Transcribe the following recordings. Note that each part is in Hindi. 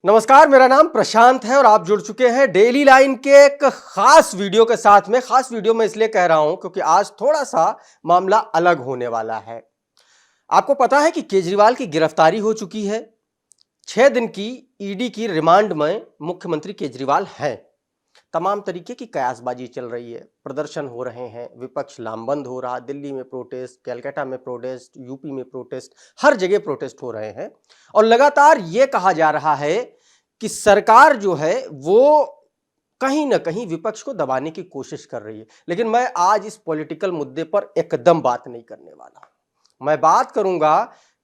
नमस्कार, मेरा नाम प्रशांत है और आप जुड़ चुके हैं डेली लाइन के एक खास वीडियो के साथ में। खास वीडियो मैं इसलिए कह रहा हूं क्योंकि आज थोड़ा सा मामला अलग होने वाला है। आपको पता है कि केजरीवाल की गिरफ्तारी हो चुकी है। 6 दिन की ईडी की रिमांड में मुख्यमंत्री केजरीवाल हैं। तमाम तरीके की कयासबाजी चल रही है, प्रदर्शन हो रहे हैं, विपक्ष लामबंद हो रहा, दिल्ली में प्रोटेस्ट, कलकत्ता में प्रोटेस्ट, यूपी में प्रोटेस्ट, हर जगह प्रोटेस्ट हो रहे हैं। और लगातार ये कहा जा रहा है कि सरकार जो है वो कहीं ना कहीं विपक्ष को दबाने की कोशिश कर रही है। लेकिन मैं आज इस पॉलिटिकल मुद्दे पर एकदम बात नहीं करने वाला। मैं बात करूंगा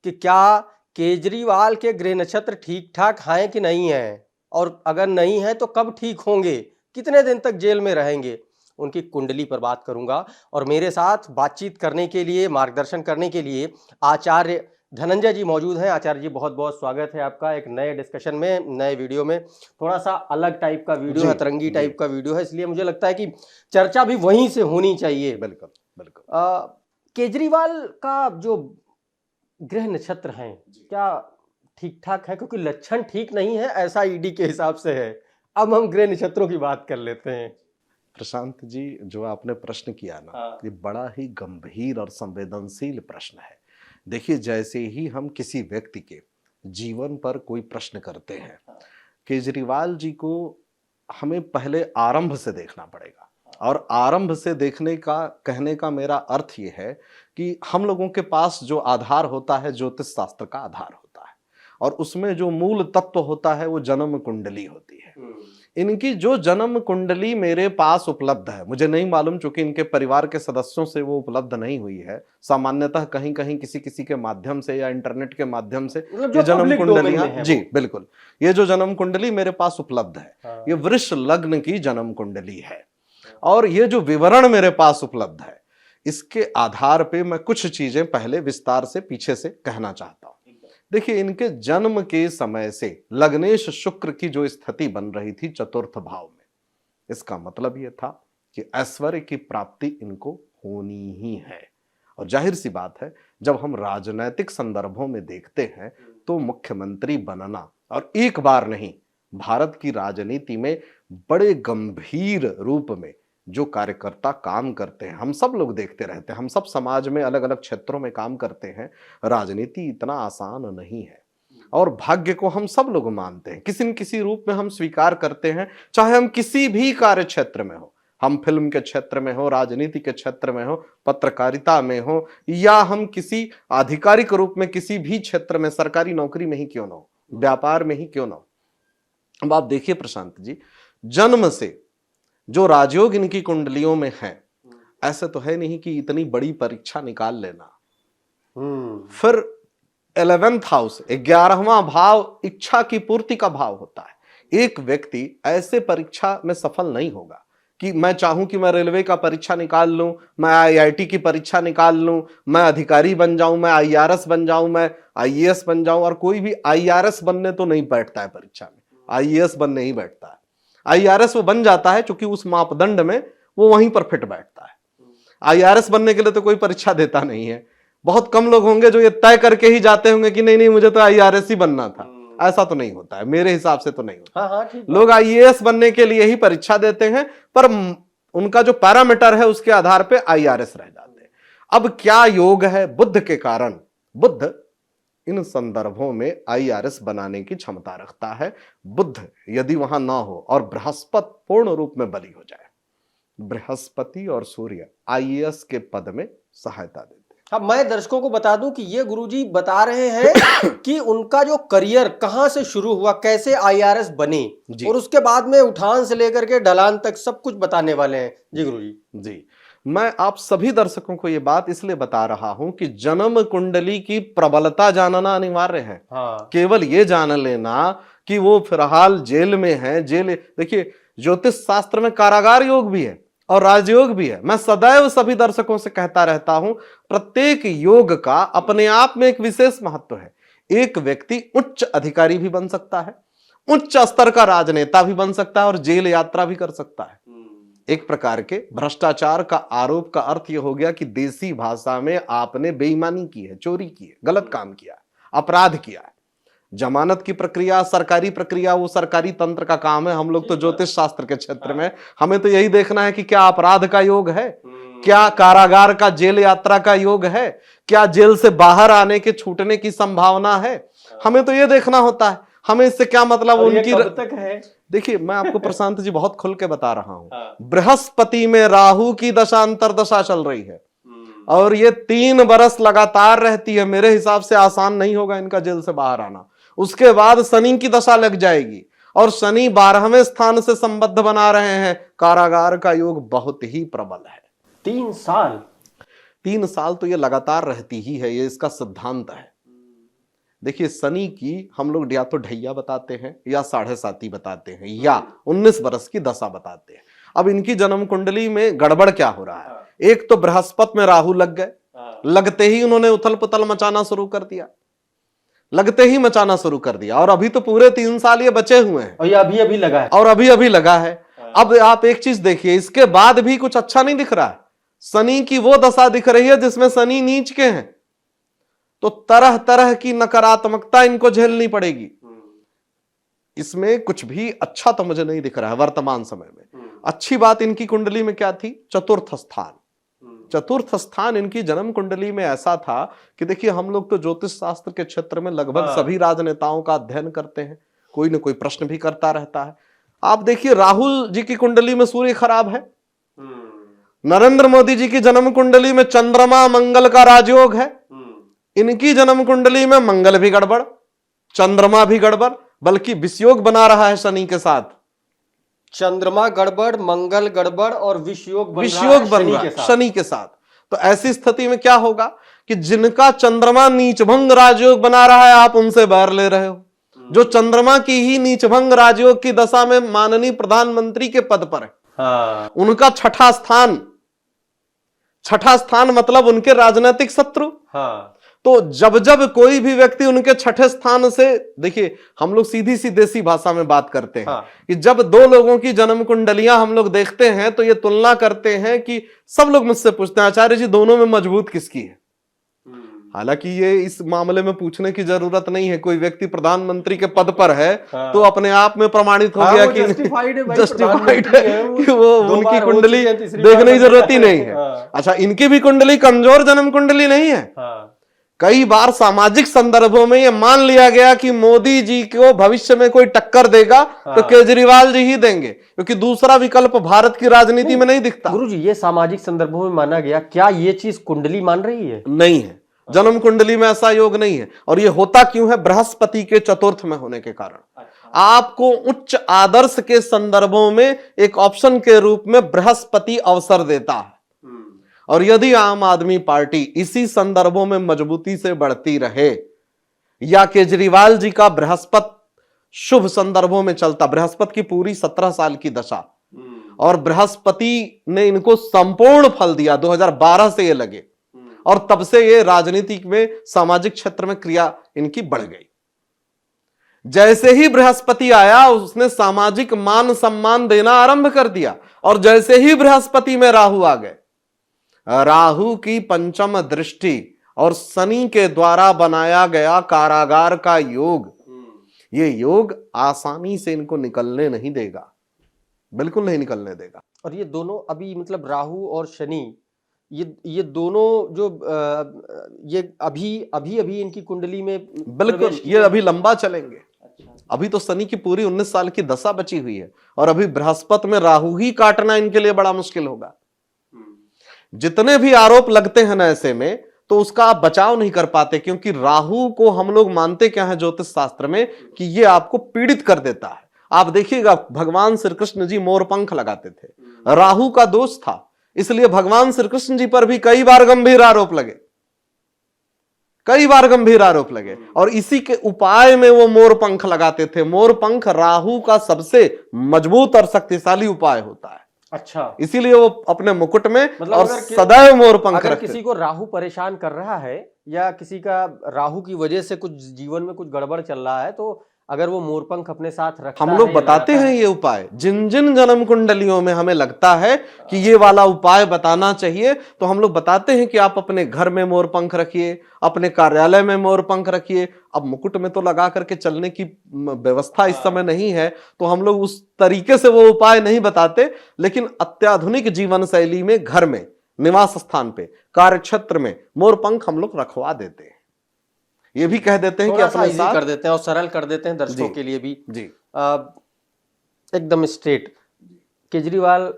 कि क्या केजरीवाल के गृह नक्षत्र ठीक ठाक हैं कि नहीं है, और अगर नहीं है तो कब ठीक होंगे, कितने दिन तक जेल में रहेंगे, उनकी कुंडली पर बात करूंगा। और मेरे साथ बातचीत करने के लिए, मार्गदर्शन करने के लिए आचार्य धनंजय जी मौजूद हैं। आचार्य जी, बहुत बहुत स्वागत है आपका एक नए डिस्कशन में, नए वीडियो में। थोड़ा सा अलग टाइप का वीडियो है, तरंगी टाइप का वीडियो है, इसलिए मुझे लगता है कि चर्चा भी वहीं से होनी चाहिए। बिल्कुल बिल्कुल। केजरीवाल का जो गृह नक्षत्र हैं, क्या ठीक ठाक है? क्योंकि लक्षण ठीक नहीं है ऐसा ईडी के हिसाब से है। अब हम गृह नक्षत्रों की बात कर लेते हैं। प्रशांत जी, जो आपने प्रश्न किया ना, ये बड़ा ही गंभीर और संवेदनशील प्रश्न है। देखिए, जैसे ही हम किसी व्यक्ति के जीवन पर कोई प्रश्न करते हैं, केजरीवाल जी को हमें पहले आरंभ से देखना पड़ेगा। और आरंभ से देखने का कहने का मेरा अर्थ ये है कि हम लोगों के पास जो आधार होता है, ज्योतिष शास्त्र का आधार होता है, और उसमें जो मूल तत्व होता है वो जन्म कुंडली होती है। इनकी जो जन्म कुंडली मेरे पास उपलब्ध है, मुझे नहीं मालूम, चूंकि इनके परिवार के सदस्यों से वो उपलब्ध नहीं हुई है, सामान्यतः कहीं कहीं किसी किसी के माध्यम से या इंटरनेट के माध्यम से ये जन्म कुंडलियां, जी बिल्कुल, ये जो जन्म कुंडली मेरे पास उपलब्ध है, ये वृष लग्न की जन्म कुंडली है। और ये जो विवरण मेरे पास उपलब्ध है, इसके आधार पे मैं कुछ चीजें पहले विस्तार से पीछे से कहना चाहता हूं। देखिए, इनके जन्म के समय से लग्नेश शुक्र की जो स्थिति बन रही थी चतुर्थ भाव में, इसका मतलब यह था कि ऐश्वर्य की प्राप्ति इनको होनी ही है। और जाहिर सी बात है, जब हम राजनैतिक संदर्भों में देखते हैं तो मुख्यमंत्री बनना, और एक बार नहीं, भारत की राजनीति में बड़े गंभीर रूप में जो कार्यकर्ता काम करते हैं, हम सब लोग देखते रहते हैं, हम सब समाज में अलग अलग क्षेत्रों में काम करते हैं। राजनीति इतना आसान नहीं है, और भाग्य को हम सब लोग मानते हैं, किसी न किसी रूप में हम स्वीकार करते हैं। चाहे हम किसी भी कार्य क्षेत्र में हो, हम फिल्म के क्षेत्र में हो, राजनीति के क्षेत्र में हो, पत्रकारिता में हो, या हम किसी आधिकारिक रूप में किसी भी क्षेत्र में, सरकारी नौकरी में ही क्यों ना हो, व्यापार में ही क्यों ना हो। अब आप देखिए प्रशांत जी, जन्म से जो राजयोग इनकी कुंडलियों में है, ऐसे तो है नहीं कि इतनी बड़ी परीक्षा निकाल लेना। फिर 11th हाउस, 11वां भाव इच्छा की पूर्ति का भाव होता है। एक व्यक्ति ऐसे परीक्षा में सफल नहीं होगा कि मैं चाहूं कि मैं रेलवे का परीक्षा निकाल लूं, मैं आईआईटी की परीक्षा निकाल लूं, मैं अधिकारी बन जाऊं, मैं आईआरएस बन जाऊं, मैं आईएएस बन जाऊं। और कोई भी आईआरएस बनने तो नहीं बैठता है परीक्षा में, आईएएस बनने ही बैठता है। आईआरएस वो बन जाता है क्योंकि उस मापदंड में वो वहीं पर फिट बैठता है। आईआरएस बनने के लिए तो कोई परीक्षा देता नहीं है। बहुत कम लोग होंगे जो ये तय करके ही जाते होंगे कि नहीं नहीं, मुझे तो आईआरएस ही बनना था। ऐसा तो नहीं होता है, मेरे हिसाब से तो नहीं होता। लोग आईएएस बनने के लिए ही परीक्षा देते हैं, पर उनका जो पैरामीटर है उसके आधार पर आईआरएस रह जाते हैं। अब क्या योग है, बुध के कारण, बुध इन संदर्भों में आईआरएस बनाने की क्षमता रखता है। बुध यदि वहां ना हो और बृहस्पति पूर्ण रूप में बली हो जाए, बृहस्पति और सूर्य आईएएस के पद में सहायता देते हैं। अब मैं दर्शकों को बता दूं कि ये गुरुजी बता रहे हैं कि उनका जो करियर कहां से शुरू हुआ, कैसे आईआरएस बने, और उसके बाद में उठान से लेकर के ढलान तक सब कुछ बताने वाले हैं। जी गुरुजी। जी, मैं आप सभी दर्शकों को यह बात इसलिए बता रहा हूं कि जन्म कुंडली की प्रबलता जानना अनिवार्य है। केवल यह जान लेना कि वो फिलहाल जेल में है, जेल, देखिए ज्योतिष शास्त्र में कारागार योग भी है और राजयोग भी है। मैं सदैव सभी दर्शकों से कहता रहता हूं, प्रत्येक योग का अपने आप में एक विशेष महत्व है। एक व्यक्ति उच्च अधिकारी भी बन सकता है, उच्च स्तर का राजनेता भी बन सकता है, और जेल यात्रा भी कर सकता है। एक प्रकार के भ्रष्टाचार का आरोप का अर्थ यह हो गया कि देसी भाषा में आपने बेईमानी की है, चोरी की है, गलत काम किया है, अपराध किया है। जमानत की प्रक्रिया, सरकारी प्रक्रिया, वो सरकारी तंत्र का काम है। हम लोग तो ज्योतिष शास्त्र के क्षेत्र में, हमें तो यही देखना है कि क्या अपराध का योग है, क्या कारागार का जेल यात्रा का योग है, क्या जेल से बाहर आने के छूटने की संभावना है, हमें तो ये देखना होता है। हमें इससे क्या मतलब उनकी कब तक है? देखिए, मैं आपको प्रशांत जी बहुत खुल के बता रहा हूं। बृहस्पति में राहु की दशा अंतर्दशा चल रही है और ये 3 बरस लगातार रहती है। मेरे हिसाब से आसान नहीं होगा इनका जेल से बाहर आना। उसके बाद शनि की दशा लग जाएगी और शनि 12वें स्थान से संबद्ध बना रहे हैं। कारागार का योग बहुत ही प्रबल है। 3 साल 3 साल तो ये लगातार रहती ही है, ये इसका सिद्धांत है। देखिए, शनि की हम लोग या तो ढैया बताते हैं या 7.5 बताते हैं या 19 बरस की दशा बताते हैं। अब इनकी जन्म कुंडली में गड़बड़ क्या हो रहा है? एक तो बृहस्पति में राहु लग गए, लगते ही उन्होंने उथल पुथल मचाना शुरू कर दिया, लगते ही मचाना शुरू कर दिया। और अभी तो पूरे 3 साल ये बचे हुए हैं और ये अभी अभी लगा है और अभी अभी लगा है। अब आप एक चीज देखिए, इसके बाद भी कुछ अच्छा नहीं दिख रहा है। शनि की वो दशा दिख रही है जिसमें शनि नीच के हैं, तो तरह तरह की नकारात्मकता इनको झेलनी पड़ेगी। इसमें कुछ भी अच्छा तो मुझे नहीं दिख रहा है वर्तमान समय में। अच्छी बात इनकी कुंडली में क्या थी? चतुर्थ स्थान। चतुर्थ स्थान इनकी जन्म कुंडली में ऐसा था कि देखिए, हम लोग तो ज्योतिष शास्त्र के क्षेत्र में लगभग सभी राजनेताओं का अध्ययन करते हैं, कोई ना कोई प्रश्न भी करता रहता है। आप देखिए, राहुल जी की कुंडली में सूर्य खराब है, नरेंद्र मोदी जी की जन्म कुंडली में चंद्रमा मंगल का राजयोग है, इनकी जन्म कुंडली में मंगल भी गड़बड़, चंद्रमा भी गड़बड़, बल्कि विषयोग बना रहा है शनि के साथ। चंद्रमा गड़बड़, मंगल गड़बड़ और विषयोग बन रहा है शनि के साथ। तो ऐसी स्थिति में क्या होगा कि जिनका चंद्रमा नीचभंग राजयोग बना रहा है, आप उनसे बैर ले रहे हो। जो चंद्रमा की ही नीचभंग राजयोग की दशा में माननीय प्रधानमंत्री के पद पर है, उनका छठा स्थान मतलब उनके राजनीतिक शत्रु। तो जब जब कोई भी व्यक्ति उनके छठे स्थान से, देखिए, हम लोग सीधी सी देसी भाषा में बात करते हैं कि जब 2 लोगों की जन्म कुंडलियां हम लोग देखते हैं तो ये तुलना करते हैं कि सब लोग मुझसे पूछते हैं, आचार्य जी दोनों में मजबूत किसकी है? हालांकि ये इस मामले में पूछने की जरूरत नहीं है। कोई व्यक्ति प्रधानमंत्री के पद पर है तो अपने आप में प्रमाणित हो गया कि जस्टिफाइड है कि वो उनकी कुंडली देखने की जरूरत ही नहीं है। अच्छा, इनकी भी कुंडली कमजोर जन्म कुंडली नहीं है। कई बार सामाजिक संदर्भों में ये मान लिया गया कि मोदी जी को भविष्य में कोई टक्कर देगा तो केजरीवाल जी ही देंगे, क्योंकि दूसरा विकल्प भारत की राजनीति में नहीं दिखता। गुरुजी, ये सामाजिक संदर्भों में माना गया, क्या ये चीज कुंडली मान रही है? नहीं है, जन्म कुंडली में ऐसा योग नहीं है। और ये होता क्यों है? बृहस्पति के चतुर्थ में होने के कारण। आपको उच्च आदर्श के संदर्भों में एक ऑप्शन के रूप में बृहस्पति अवसर देता है। और यदि आम आदमी पार्टी इसी संदर्भों में मजबूती से बढ़ती रहे, या केजरीवाल जी का बृहस्पति शुभ संदर्भों में चलता, बृहस्पति की पूरी 17 साल की दशा, और बृहस्पति ने इनको संपूर्ण फल दिया, 2012 से ये लगे, और तब से ये राजनीतिक में, सामाजिक क्षेत्र में क्रिया इनकी बढ़ गई। जैसे ही बृहस्पति आया, उसने सामाजिक मान सम्मान देना आरंभ कर दिया। और जैसे ही बृहस्पति में राहु आ गए, राहु की पंचम दृष्टि और शनि के द्वारा बनाया गया कारागार का योग, ये योग आसानी से इनको निकलने नहीं देगा, बिल्कुल नहीं निकलने देगा। और ये दोनों अभी मतलब राहु और शनि, ये दोनों जो ये अभी इनकी कुंडली में बिल्कुल, ये अभी लंबा चलेंगे। अभी तो शनि की पूरी 19 साल की दशा बची हुई है और अभी बृहस्पति में राहु ही काटना इनके लिए बड़ा मुश्किल होगा। जितने भी आरोप लगते हैं ना ऐसे में, तो उसका आप बचाव नहीं कर पाते, क्योंकि राहु को हम लोग मानते क्या है ज्योतिष शास्त्र में कि ये आपको पीड़ित कर देता है। आप देखिएगा, भगवान श्री कृष्ण जी मोर पंख लगाते थे, राहु का दोष था, इसलिए भगवान श्री कृष्ण जी पर भी कई बार गंभीर आरोप लगे, कई बार गंभीर आरोप लगे। और इसी के उपाय में वो मोर पंख लगाते थे। मोर पंख राहु का सबसे मजबूत और शक्तिशाली उपाय होता है। अच्छा, इसीलिए वो अपने मुकुट में मतलब और सदैव मोर पंख अगर रखते। किसी को राहु परेशान कर रहा है या किसी का राहु की वजह से कुछ जीवन में कुछ गड़बड़ चल रहा है, तो अगर वो मोरपंख अपने साथ रखता हम लोग है, बताते हैं ये उपाय, जिन जिन जन्म कुंडलियों में हमें लगता है कि ये वाला उपाय बताना चाहिए, तो हम लोग बताते हैं कि आप अपने घर में मोरपंख रखिए, अपने कार्यालय में मोरपंख रखिए। अब मुकुट में तो लगा करके चलने की व्यवस्था इस समय नहीं है, तो हम लोग उस तरीके से वो उपाय नहीं बताते, लेकिन अत्याधुनिक जीवन शैली में घर में, निवास स्थान पे, कार्य क्षेत्र में मोरपंख हम लोग रखवा देते हैं। ये भी कह देते हैं कि अपने साथ कर देते हैं और सरल कर देते हैं दर्शकों के लिए भी जी। एकदम स्ट्रेट, केजरीवाल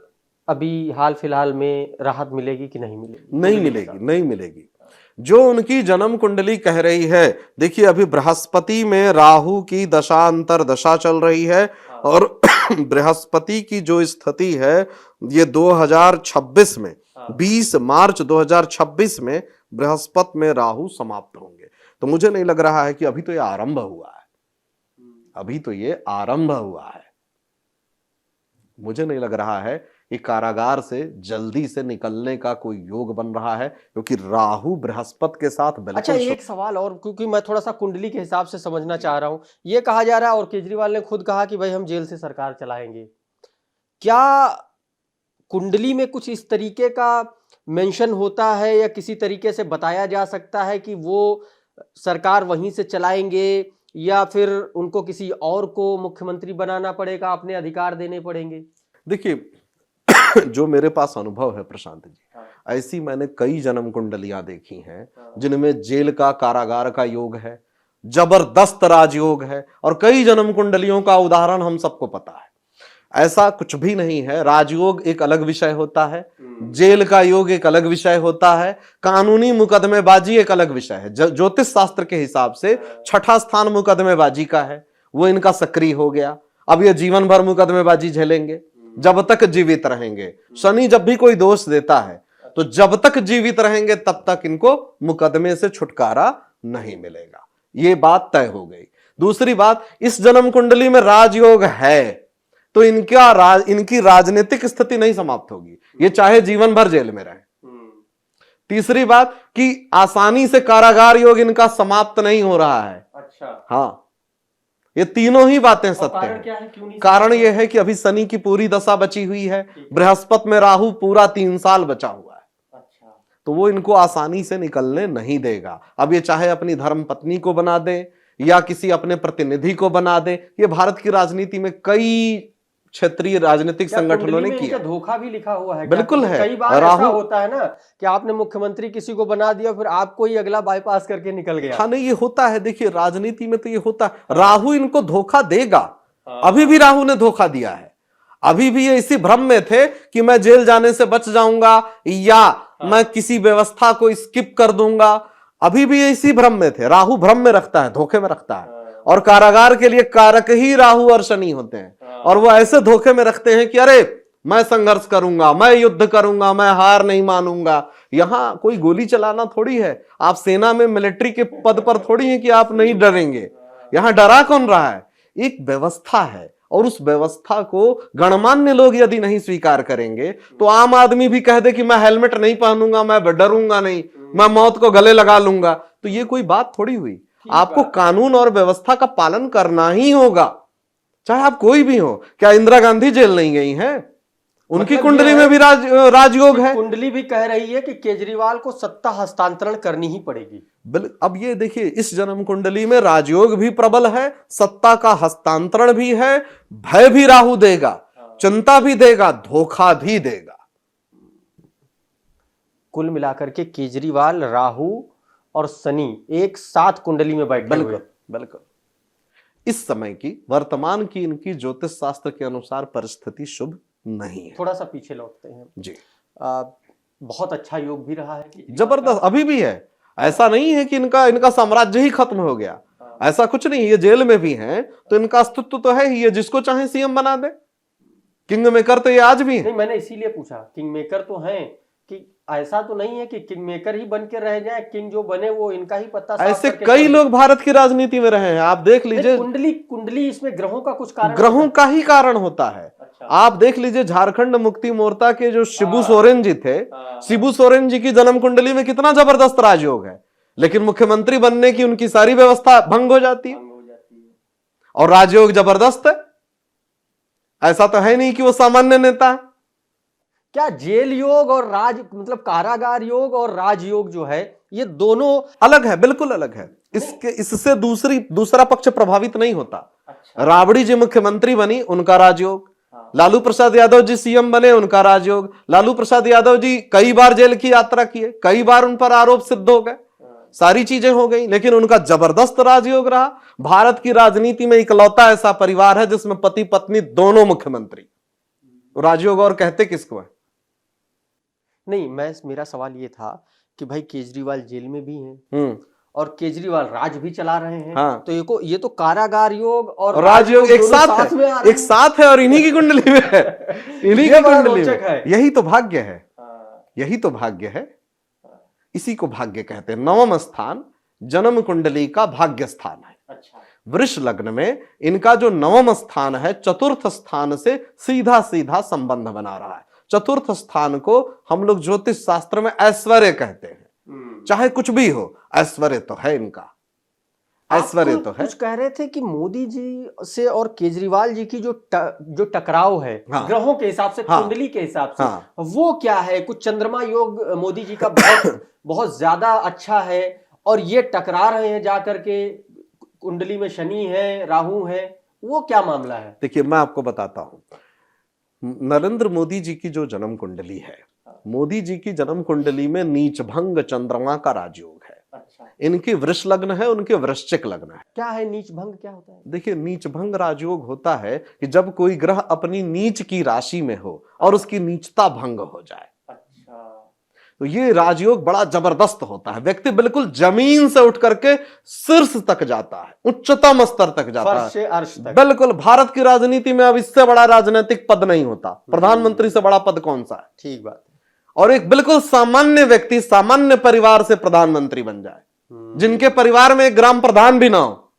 अभी हाल फिलहाल में राहत मिलेगी कि नहीं मिलेगी? नहीं मिलेगी, नहीं मिलेगी। जो उनकी जन्म कुंडली कह रही है, देखिए अभी बृहस्पति में राहु की दशा अंतर दशा चल रही है, और बृहस्पति की जो स्थिति है ये 2026 में 20 मार्च 2026 में बृहस्पति में राहु समाप्त होंगे। तो मुझे नहीं लग रहा है कि अभी तो ये आरंभ हुआ है, अभी तो ये आरंभ हुआ है। मुझे नहीं लग रहा है कि कारागार से जल्दी से निकलने का कोई योग बन रहा है, क्योंकि राहु बृहस्पति के साथ बिल्कुल। अच्छा, एक सवाल और, क्योंकि मैं थोड़ा सा कुंडली के हिसाब से समझना चाह रहा हूं। ये कहा जा रहा है और केजरीवाल ने खुद कहा कि भाई हम जेल से सरकार चलाएंगे। क्या कुंडली में कुछ इस तरीके का मेंशन होता है या किसी तरीके से बताया जा सकता है कि वो सरकार वहीं से चलाएंगे, या फिर उनको किसी और को मुख्यमंत्री बनाना पड़ेगा, अपने अधिकार देने पड़ेंगे? देखिए जो मेरे पास अनुभव है प्रशांत जी, ऐसी मैंने कई जन्म कुंडलियां देखी हैं जिनमें जेल का, कारागार का योग है, जबरदस्त राजयोग है, और कई जन्म कुंडलियों का उदाहरण हम सबको पता है। ऐसा कुछ भी नहीं है। राजयोग एक अलग विषय होता है, जेल का योग एक अलग विषय होता है, कानूनी मुकदमेबाजी एक अलग विषय है। ज्योतिष शास्त्र के हिसाब से छठा स्थान मुकदमेबाजी का है, वो इनका सक्रिय हो गया। अब ये जीवन भर मुकदमेबाजी झेलेंगे जब तक जीवित रहेंगे। शनि जब भी कोई दोष देता है तो जब तक जीवित रहेंगे तब तक इनको मुकदमे से छुटकारा नहीं मिलेगा, ये बात तय हो गई। दूसरी बात, इस जन्म कुंडली में राजयोग है तो इनकी राजनीतिक स्थिति नहीं समाप्त होगी, ये चाहे जीवन भर जेल में रहे। तीसरी बात कि आसानी से कारागार योग इनका समाप्त नहीं हो रहा है। अच्छा, हाँ, ये तीनों ही बातें सत्य हैं। कारण यह है कि अभी शनि की पूरी दशा बची हुई है, बृहस्पति में राहु पूरा 3 साल बचा हुआ है। अच्छा, तो वो इनको आसानी से निकलने नहीं देगा। अब ये चाहे अपनी धर्मपत्नी को बना दे या किसी अपने प्रतिनिधि को बना दे, ये भारत की राजनीति में कई क्षेत्रीय राजनीतिक संगठनों ने किया। धोखा भी लिखा हुआ है, बिल्कुल है। कई बार ऐसा होता है ना कि आपने मुख्यमंत्री किसी को बना दिया, फिर आपको ही अगला बाईपास करके निकल गया। हाँ, नहीं, ये होता है। देखिए राजनीति में तो ये होता है। राहु इनको धोखा देगा, अभी भी राहु ने धोखा दिया है। अभी भी ये इसी भ्रम में थे कि मैं जेल जाने से बच जाऊंगा या मैं किसी व्यवस्था को स्किप कर दूंगा। अभी भी ये इसी भ्रम में थे। राहु भ्रम में रखता है, धोखे में रखता है, और कारागार के लिए कारक ही राहु और शनि होते हैं। और वो ऐसे धोखे में रखते हैं कि अरे मैं संघर्ष करूंगा, मैं युद्ध करूंगा, मैं हार नहीं मानूंगा। यहां कोई गोली चलाना थोड़ी है, आप सेना में मिलिट्री के पद पर थोड़ी है कि आप नहीं डरेंगे। यहां डरा कौन रहा है? एक व्यवस्था है, और उस व्यवस्था को गणमान्य लोग यदि नहीं स्वीकार करेंगे तो आम आदमी भी कह दे कि मैं हेलमेट नहीं पहनूंगा, मैं डरूंगा नहीं, मैं मौत को गले लगा लूंगा, तो ये कोई बात थोड़ी हुई। आपको कानून और व्यवस्था का पालन करना ही होगा, चाहे आप कोई भी हो। क्या इंदिरा गांधी जेल नहीं गई हैं? उनकी कुंडली में भी राजयोग है। कुंडली भी कह रही है कि केजरीवाल को सत्ता हस्तांतरण करनी ही पड़ेगी। अब ये देखिए, इस जन्म कुंडली में राजयोग भी प्रबल है, सत्ता का हस्तांतरण भी है, भय भी राहु देगा, चिंता भी देगा, धोखा भी देगा। कुल मिलाकर के केजरीवाल, राहु और शनि एक साथ कुंडली में बैठे हुए। बिल्कुल। इस समय की, वर्तमान की इनकी ज्योतिष शास्त्र के अनुसार परिस्थिति शुभ नहीं है। थोड़ा सा पीछे लौटते हैं जी। बहुत अच्छा योग भी रहा है, जबरदस्त अभी भी है। ऐसा नहीं है कि इनका साम्राज्य ही खत्म हो गया, ऐसा कुछ नहीं। ये जेल में भी हैं तो इनका अस्तित्व तो है ही, ये जिसको चाहे सीएम बना दे। किंग मेकर तो ये आज भी है। नहीं, मैंने इसीलिए पूछा, किंग मेकर तो हैं, कि ऐसा तो नहीं है कि किंग मेकर ही बन के रह जाए, किंग जो बने वो इनका ही पत्ता। ऐसे कई लोग भारत की राजनीति में रहे हैं, आप देख लीजिए। कुंडली इसमें ग्रहों का कुछ कारण, ग्रहों का ही कारण होता है। अच्छा। आप देख लीजिए, झारखंड मुक्ति मोर्चा के जो शिबू सोरेन जी थे, शिबू सोरेन जी की जन्म कुंडली में कितना जबरदस्त राजयोग है, लेकिन मुख्यमंत्री बनने की उनकी सारी व्यवस्था भंग हो जाती है। और राजयोग जबरदस्त है, ऐसा तो है नहीं कि वो सामान्य नेता है। क्या जेल योग और मतलब कारागार योग और राजयोग जो है ये दोनों अलग है, बिल्कुल अलग है। इससे दूसरा पक्ष प्रभावित नहीं होता। अच्छा। राबड़ी जी मुख्यमंत्री बनी, उनका राजयोग। लालू प्रसाद यादव जी सीएम बने, उनका राजयोग। लालू प्रसाद यादव जी कई बार जेल की यात्रा किए, कई बार उन पर आरोप सिद्ध हो गए, सारी चीजें हो गई, लेकिन उनका जबरदस्त राजयोग रहा। भारत की राजनीति में इकलौता ऐसा परिवार है जिसमें पति पत्नी दोनों मुख्यमंत्री। राजयोग और कहते किसको है? नहीं, मेरा सवाल ये था कि भाई केजरीवाल जेल में भी हैं और केजरीवाल राज भी चला रहे हैं। हाँ। तो ये तो कारागार योग और राजयोग एक साथ है, एक साथ है और इन्हीं की कुंडली में है, इन्हीं की कुंडली में। यही तो भाग्य है, यही तो भाग्य है, इसी को भाग्य कहते हैं। नवम स्थान जन्म कुंडली का भाग्य स्थान है। अच्छा। वृष लग्न में इनका जो नवम स्थान है चतुर्थ स्थान से सीधा सीधा संबंध बना रहा है। चतुर्थ स्थान को हम लोग ज्योतिष शास्त्र में ऐश्वर्य कहते हैं। चाहे कुछ भी हो, ऐश्वर्य तो है इनका, ऐश्वर्य तो है। कुछ कह रहे थे कि मोदी जी से और केजरीवाल जी की जो टकराव है, हाँ, ग्रहों के हिसाब से, हाँ, कुंडली के हिसाब से, हाँ, वो क्या है? कुछ चंद्रमा योग मोदी जी का बहुत ज्यादा अच्छा है और ये टकरा रहे हैं जाकर के, कुंडली में शनि है, राहु है, वो क्या मामला है? देखिए मैं आपको बताता हूं, नरेंद्र मोदी जी की जो जन्म कुंडली है, मोदी जी की जन्म कुंडली में नीच भंग चंद्रमा का राजयोग है। अच्छा। इनकी वृष लग्न है, उनके वृश्चिक लग्न है। क्या है नीच भंग, क्या होता है? देखिए नीच भंग राजयोग होता है कि जब कोई ग्रह अपनी नीच की राशि में हो और उसकी नीचता भंग हो जाए। अच्छा। तो ये राजयोग बड़ा जबरदस्त होता है। व्यक्ति बिल्कुल जमीन से उठ करके शीर्ष तक जाता है, उच्चतम स्तर तक जाता है, फर्श से अर्श तक। बिल्कुल। भारत की राजनीति में अब इससे बड़ा राजनीतिक पद नहीं होता। प्रधानमंत्री से बड़ा पद कौन सा है? ठीक बात है। और एक बिल्कुल सामान्य व्यक्ति सामान्य परिवार से प्रधानमंत्री बन जाए, जिनके परिवार में एक ग्राम प्रधान भी ना हो,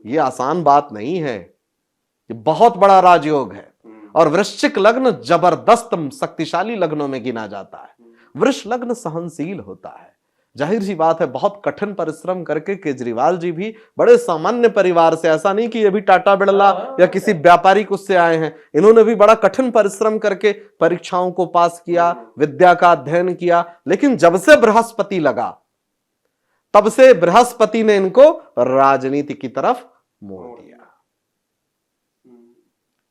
ये आसान बात नहीं है। ये बहुत बड़ा राजयोग है। और वृश्चिक लग्न जबरदस्त शक्तिशाली लग्नों में गिना जाता है। वृष लग्न सहनशील होता है। जाहिर सी बात है, बहुत कठिन परिश्रम करके केजरीवाल जी भी बड़े सामान्य परिवार से, ऐसा नहीं कि ये भी टाटा बिड़ला या किसी व्यापारिक उससे आए हैं, इन्होंने भी बड़ा कठिन परिश्रम करके परीक्षाओं को पास किया, विद्या का अध्ययन किया। लेकिन जब से बृहस्पति लगा, तब से बृहस्पति ने इनको राजनीति की तरफ मोड़ दिया।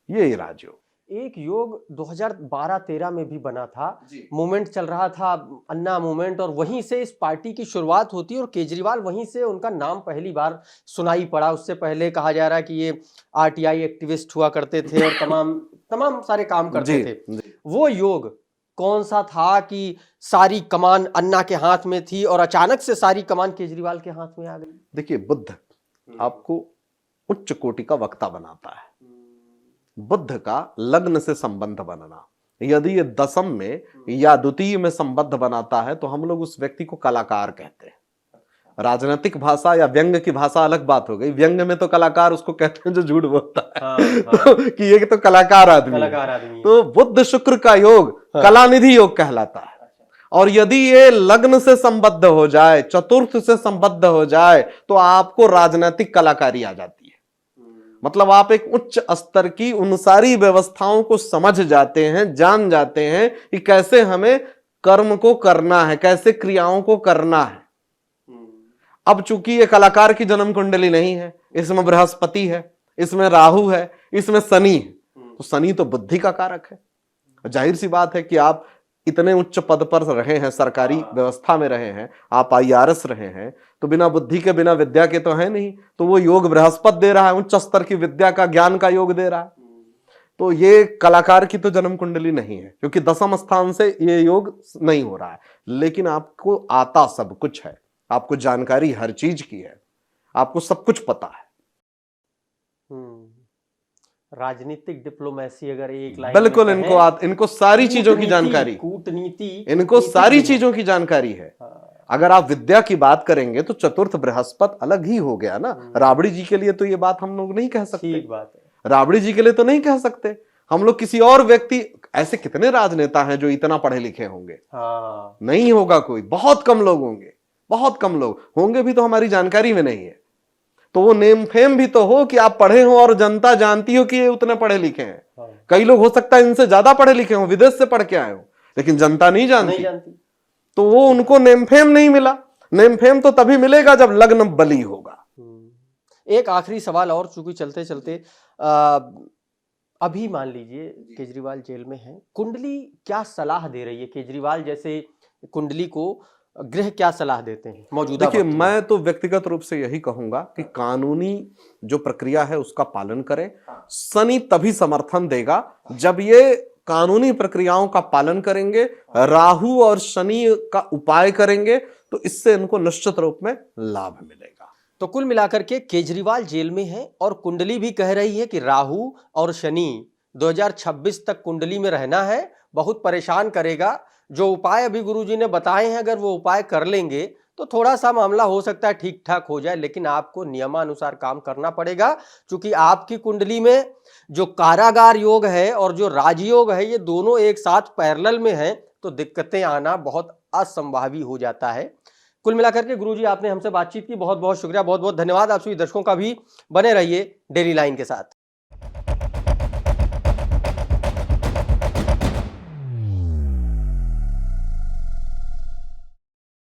यही राजयोग। एक योग 2012-13 में भी बना था, मूवमेंट चल रहा था, अन्ना मूवमेंट, और वहीं से इस पार्टी की शुरुआत होती है और केजरीवाल वहीं से उनका नाम पहली बार सुनाई पड़ा। उससे पहले कहा जा रहा है कि ये आरटीआई एक्टिविस्ट हुआ करते थे और तमाम सारे काम करते थे। वो योग कौन सा था कि सारी कमान अन्ना के हाथ में थी और अचानक से सारी कमान केजरीवाल के हाथ में आ गई? देखिए, बुद्ध आपको उच्च कोटि का वक्ता बनाता है। बुद्ध का लग्न से संबंध बनना, यदि ये दशम में या द्वितीय में संबंध बनाता है तो हम लोग उस व्यक्ति को कलाकार कहते हैं। राजनीतिक भाषा या व्यंग की भाषा अलग बात हो गई। व्यंग में तो कलाकार उसको कहते हैं जो झूठ बोलता है। हाँ। कि ये तो कलाकार आदमी है। तो बुद्ध शुक्र का योग कलानिधि योग कहलाता है। और यदि ये लग्न से संबद्ध हो जाए, चतुर्थ से संबद्ध हो जाए, तो आपको राजनीतिक कलाकारी आ जाती है। मतलब आप एक उच्च स्तर की उन सारी व्यवस्थाओं को समझ जाते हैं, जान जाते हैं कि कैसे हमें कर्म को करना है, कैसे क्रियाओं को करना है। अब चूंकि ये कलाकार की जन्म कुंडली नहीं है, इसमें बृहस्पति है, इसमें राहु है, इसमें शनि है, तो शनि तो बुद्धि का कारक है। जाहिर सी बात है कि आप इतने उच्च पद पर रहे हैं, सरकारी व्यवस्था में रहे हैं, आप आईआरएस रहे हैं, तो बिना बुद्धि के, बिना विद्या के तो है नहीं। तो वो योग बृहस्पति दे रहा है, उच्च स्तर की विद्या का, ज्ञान का योग दे रहा है। तो ये कलाकार की तो जन्म कुंडली नहीं है, क्योंकि दशम स्थान से ये योग नहीं हो रहा है। लेकिन आपको आता सब कुछ है, आपको जानकारी हर चीज की है, आपको सब कुछ पता है। राजनीतिक डिप्लोमेसी अगर एक लाइन बिल्कुल, इनको सारी चीजों की जानकारी, कूटनीति, इनको सारी चीजों की जानकारी है। अगर आप विद्या की बात करेंगे तो चतुर्थ बृहस्पति अलग ही हो गया ना। राबड़ी जी के लिए तो ये बात हम लोग नहीं कह सकते। ठीक बात है। राबड़ी जी के लिए तो नहीं कह सकते हम लोग। किसी और व्यक्ति, ऐसे कितने राजनेता हैं जो इतना पढ़े लिखे होंगे? हाँ। नहीं होगा कोई, बहुत कम लोग होंगे, बहुत कम लोग होंगे भी तो हमारी जानकारी में नहीं है। तो वो नेम फेम भी तो हो कि आप पढ़े हो और जनता जानती हो कि ये उतने पढ़े लिखे हैं। हाँ। कई लोग हो सकता है इनसे ज्यादा पढ़े लिखे हो, विदेश से पढ़ के आए हो, लेकिन जनता नहीं जानती। तो वो उनको नेम फेम नहीं मिला। नेम फेम तो तभी मिलेगा जब लग्न बली होगा। एक आखिरी सवाल और, चूंकि चलते चलते अभी मान लीजिए केजरीवाल जेल में है, कुंडली क्या सलाह दे रही है? केजरीवाल जैसे कुंडली को गृह क्या सलाह देते हैं मौजूदा देखिए, वक्त में? मैं तो व्यक्तिगत रूप से यही कहूंगा कि कानूनी जो प्रक्रिया है उसका पालन करें। शनि तभी समर्थन देगा जब ये कानूनी प्रक्रियाओं का पालन करेंगे, राहु और शनि का उपाय करेंगे, तो इससे इनको निश्चित रूप में लाभ मिलेगा। तो कुल मिलाकर के केजरीवाल जेल में है और कुंडली भी कह रही है कि राहु और शनि 2026 तक कुंडली में रहना है, बहुत परेशान करेगा। जो उपाय अभी गुरुजी ने बताए हैं, अगर वो उपाय कर लेंगे तो थोड़ा सा मामला हो सकता है ठीक ठाक हो जाए, लेकिन आपको नियमानुसार काम करना पड़ेगा, क्योंकि आपकी कुंडली में जो कारागार योग है और जो राजयोग है, ये दोनों एक साथ पैरेलल में है, तो दिक्कतें आना बहुत असंभावी हो जाता है। कुल मिलाकर के गुरुजी, आपने हमसे बातचीत की, बहुत बहुत शुक्रिया, बहुत बहुत धन्यवाद। आप सभी दर्शकों का भी। बने रहिए डेली लाइन के साथ।